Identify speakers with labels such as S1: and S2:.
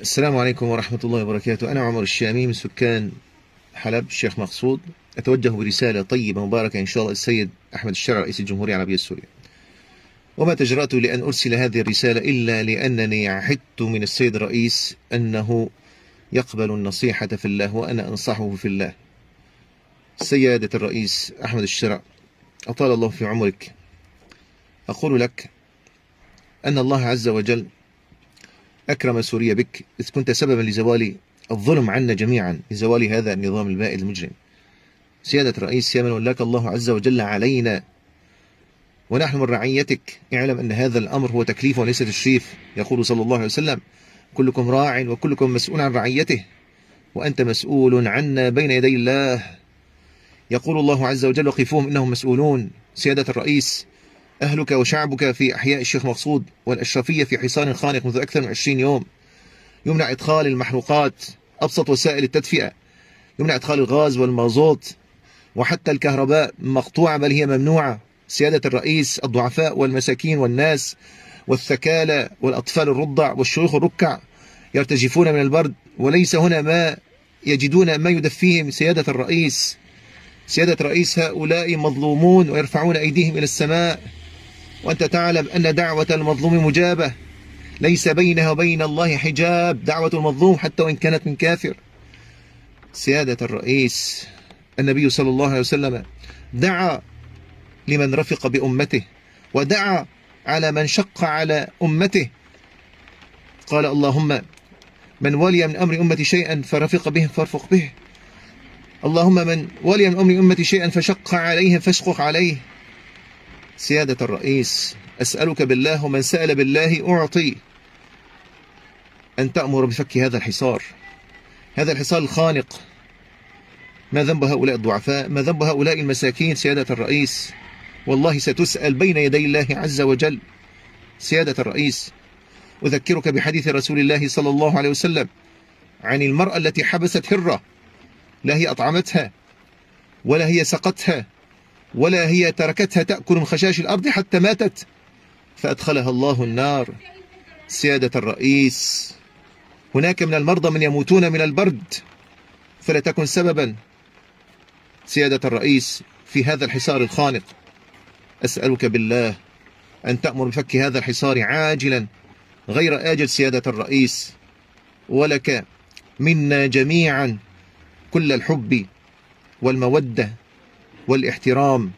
S1: السلام عليكم ورحمة الله وبركاته. أنا عمر الشامي من سكان حلب الشيخ مقصود. أتوجه برسالة طيبة مباركة إن شاء الله السيد أحمد الشرع رئيس الجمهورية العربية السورية. وما تجرأت لأن أرسل هذه الرسالة إلا لأنني عهدت من السيد الرئيس أنه يقبل النصيحة في الله وأنا أنصحه في الله. سيادة الرئيس أحمد الشرع، أطال الله في عمرك، أقول لك أن الله عز وجل أكرم سوريا بك، إذ كنت سببا لزوال الظلم عنا جميعا، لزوال هذا النظام البائد المجرم. سيادة الرئيس، يا من ولاك الله عز وجل علينا ونحن من رعيتك، اعلم أن هذا الأمر هو تكليف وليس تشريف. يقول صلى الله عليه وسلم: كلكم راع وكلكم مسؤول عن رعيته، وأنت مسؤول عنا بين يدي الله. يقول الله عز وجل: وقفوهم إنهم مسؤولون. سيادة الرئيس، أهلك وشعبك في أحياء الشيخ مقصود والأشرفية في حصار خانق منذ أكثر من 20 يوم. يمنع إدخال المحروقات، أبسط وسائل التدفئة، يمنع إدخال الغاز والمازوت، وحتى الكهرباء مقطوعة بل هي ممنوعة. سيادة الرئيس، الضعفاء والمساكين والناس والثكالى والأطفال الرضع والشيوخ الركع يرتجفون من البرد، وليس هنا ما يجدون ما يدفيهم. سيادة الرئيس، سيادة الرئيس، هؤلاء مظلومون ويرفعون أيديهم إلى السماء، وأنت تعلم أن دعوة المظلوم مجابة، ليس بينها وبين الله حجاب. دعوة المظلوم حتى وإن كانت من كافر. سيادة الرئيس، النبي صلى الله عليه وسلم دعا لمن رفق بأمته، ودعا على من شق على أمته. قال: اللهم من ولي من أمر أمتي شيئا فرفق به فارفق به، اللهم من ولي من أمر أمتي شيئا فشق عليه فاشقق عليه. سيادة الرئيس، أسألك بالله ومن سأل بالله أعطي أن تأمر بفك هذا الحصار، هذا الحصار الخانق. ما ذنب هؤلاء الضعفاء؟ ما ذنب هؤلاء المساكين؟ سيادة الرئيس، والله ستسأل بين يدي الله عز وجل. سيادة الرئيس، أذكرك بحديث رسول الله صلى الله عليه وسلم عن المرأة التي حبست هرة، لا هي أطعمتها ولا هي سقتها ولا هي تركتها تأكل من خشاش الأرض حتى ماتت فأدخلها الله النار. سيادة الرئيس، هناك من المرضى من يموتون من البرد، فلا تكن سببا سيادة الرئيس في هذا الحصار الخانق. أسألك بالله أن تأمر بفك هذا الحصار عاجلا غير آجل. سيادة الرئيس، ولك منا جميعا كل الحب والمودة والاحترام